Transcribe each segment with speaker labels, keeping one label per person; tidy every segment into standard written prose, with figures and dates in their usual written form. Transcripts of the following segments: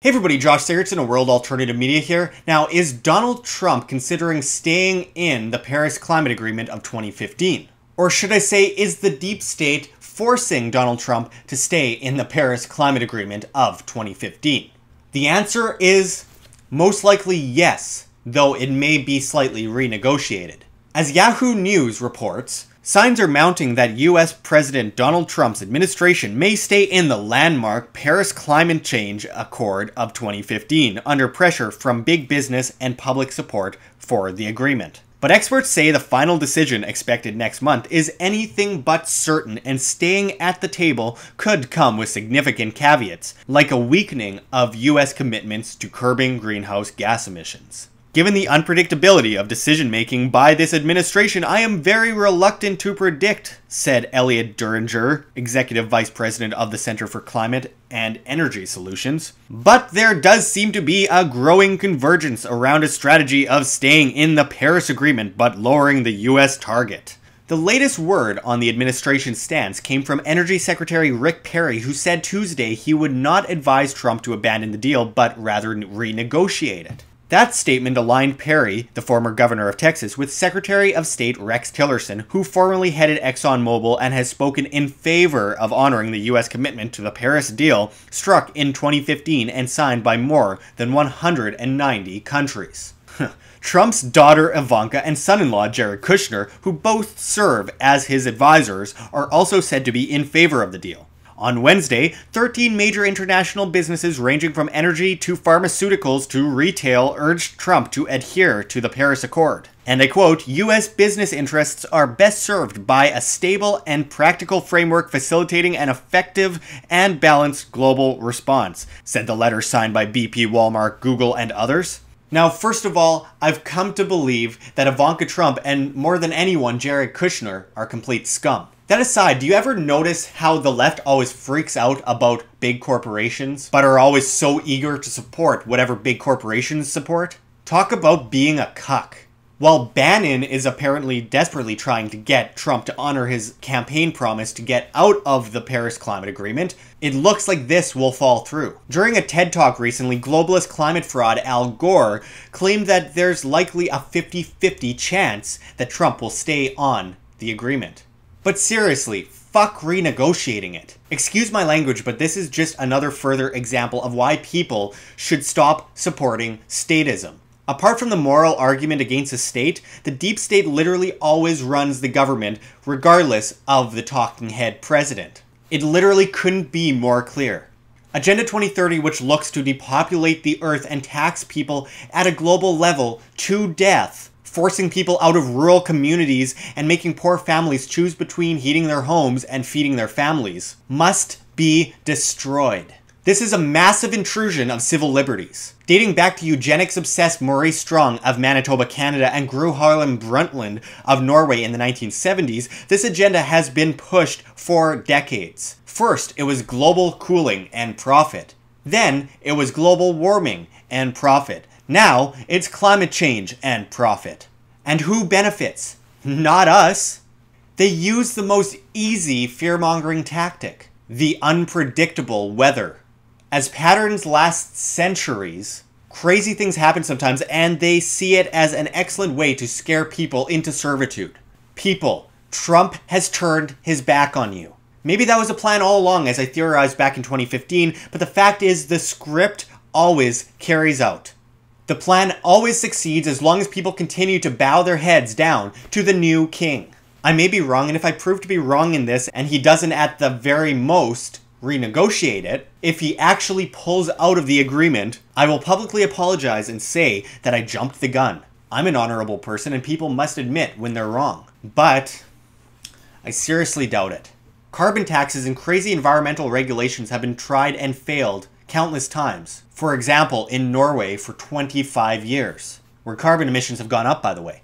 Speaker 1: Hey everybody, Josh Sigurdson of World Alternative Media here. Now, is Donald Trump considering staying in the Paris Climate Agreement of 2015? Or should I say, is the deep state forcing Donald Trump to stay in the Paris Climate Agreement of 2015? The answer is most likely yes, though it may be slightly renegotiated. As Yahoo News reports, signs are mounting that US President Donald Trump's administration may stay in the landmark Paris Climate Change Accord of 2015 under pressure from big business and public support for the agreement. But experts say the final decision, expected next month, is anything but certain, and staying at the table could come with significant caveats, like a weakening of US commitments to curbing greenhouse gas emissions. Given the unpredictability of decision-making by this administration, I am very reluctant to predict, said Elliot Diringer, Executive Vice President of the Center for Climate and Energy Solutions. But there does seem to be a growing convergence around a strategy of staying in the Paris Agreement but lowering the US target. The latest word on the administration's stance came from Energy Secretary Rick Perry, who said Tuesday he would not advise Trump to abandon the deal but rather renegotiate it. That statement aligned Perry, the former governor of Texas, with Secretary of State Rex Tillerson, who formerly headed ExxonMobil and has spoken in favor of honoring the U.S. commitment to the Paris deal struck in 2015 and signed by more than 190 countries. Trump's daughter Ivanka and son-in-law Jared Kushner, who both serve as his advisors, are also said to be in favor of the deal. On Wednesday, 13 major international businesses ranging from energy to pharmaceuticals to retail urged Trump to adhere to the Paris Accord. And I quote, "U.S. business interests are best served by a stable and practical framework facilitating an effective and balanced global response," said the letter signed by BP, Walmart, Google, and others. Now, first of all, I've come to believe that Ivanka Trump and more than anyone, Jared Kushner, are complete scum. That aside, do you ever notice how the left always freaks out about big corporations, but are always so eager to support whatever big corporations support? Talk about being a cuck. While Bannon is apparently desperately trying to get Trump to honor his campaign promise to get out of the Paris Climate Agreement, it looks like this will fall through. During a TED Talk recently, globalist climate fraud Al Gore claimed that there's likely a 50-50 chance that Trump will stay on the agreement. But seriously, fuck renegotiating it. Excuse my language, but this is just another further example of why people should stop supporting statism. Apart from the moral argument against the state, the deep state literally always runs the government regardless of the talking head president. It literally couldn't be more clear. Agenda 2030, which looks to depopulate the earth and tax people at a global level to death, forcing people out of rural communities and making poor families choose between heating their homes and feeding their families, must be destroyed. This is a massive intrusion of civil liberties. Dating back to eugenics-obsessed Maurice Strong of Manitoba, Canada, and Gro Harlem Brundtland of Norway in the 1970s, this agenda has been pushed for decades. First, it was global cooling and profit. Then, it was global warming and profit. Now, it's climate change and profit. And who benefits? Not us. They use the most easy fear-mongering tactic, the unpredictable weather. As patterns last centuries, crazy things happen sometimes, and they see it as an excellent way to scare people into servitude. People, Trump has turned his back on you. Maybe that was a plan all along, as I theorized back in 2015, but the fact is the script always carries out. The plan always succeeds as long as people continue to bow their heads down to the new king. I may be wrong, and if I prove to be wrong in this, and he doesn't at the very most renegotiate it, if he actually pulls out of the agreement, I will publicly apologize and say that I jumped the gun. I'm an honorable person, and people must admit when they're wrong. But I seriously doubt it. Carbon taxes and crazy environmental regulations have been tried and failed countless times. For example, in Norway for 25 years, where carbon emissions have gone up, by the way.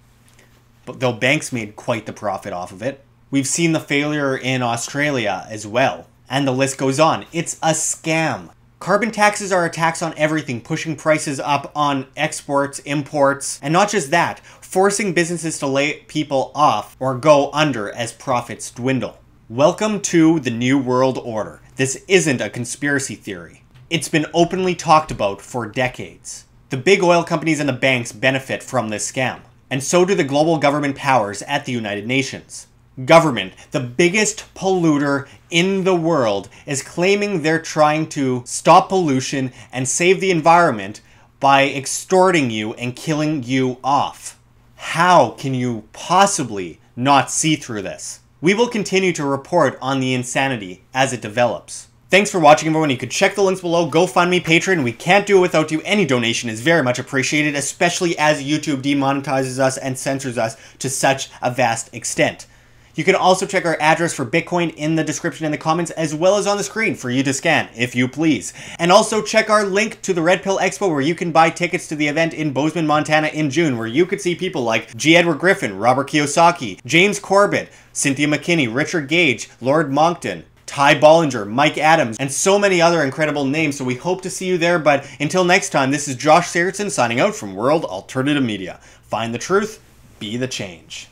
Speaker 1: But though banks made quite the profit off of it. We've seen the failure in Australia as well. And the list goes on. It's a scam. Carbon taxes are a tax on everything, pushing prices up on exports, imports, and not just that, forcing businesses to lay people off or go under as profits dwindle. Welcome to the New World Order. This isn't a conspiracy theory. It's been openly talked about for decades. The big oil companies and the banks benefit from this scam, and so do the global government powers at the United Nations. Government, the biggest polluter in the world, is claiming they're trying to stop pollution and save the environment by extorting you and killing you off. How can you possibly not see through this? We will continue to report on the insanity as it develops. Thanks for watching, everyone. You could check the links below. GoFundMe, Patreon. We can't do it without you. Any donation is very much appreciated, especially as YouTube demonetizes us and censors us to such a vast extent. You can also check our address for Bitcoin in the description and the comments, as well as on the screen for you to scan, if you please. And also check our link to the Red Pill Expo, where you can buy tickets to the event in Bozeman, Montana in June, where you could see people like G. Edward Griffin, Robert Kiyosaki, James Corbett, Cynthia McKinney, Richard Gage, Lord Monckton, Ty Bollinger, Mike Adams, and so many other incredible names. So we hope to see you there. But until next time, this is Josh Sigurdson signing out from World Alternative Media. Find the truth, be the change.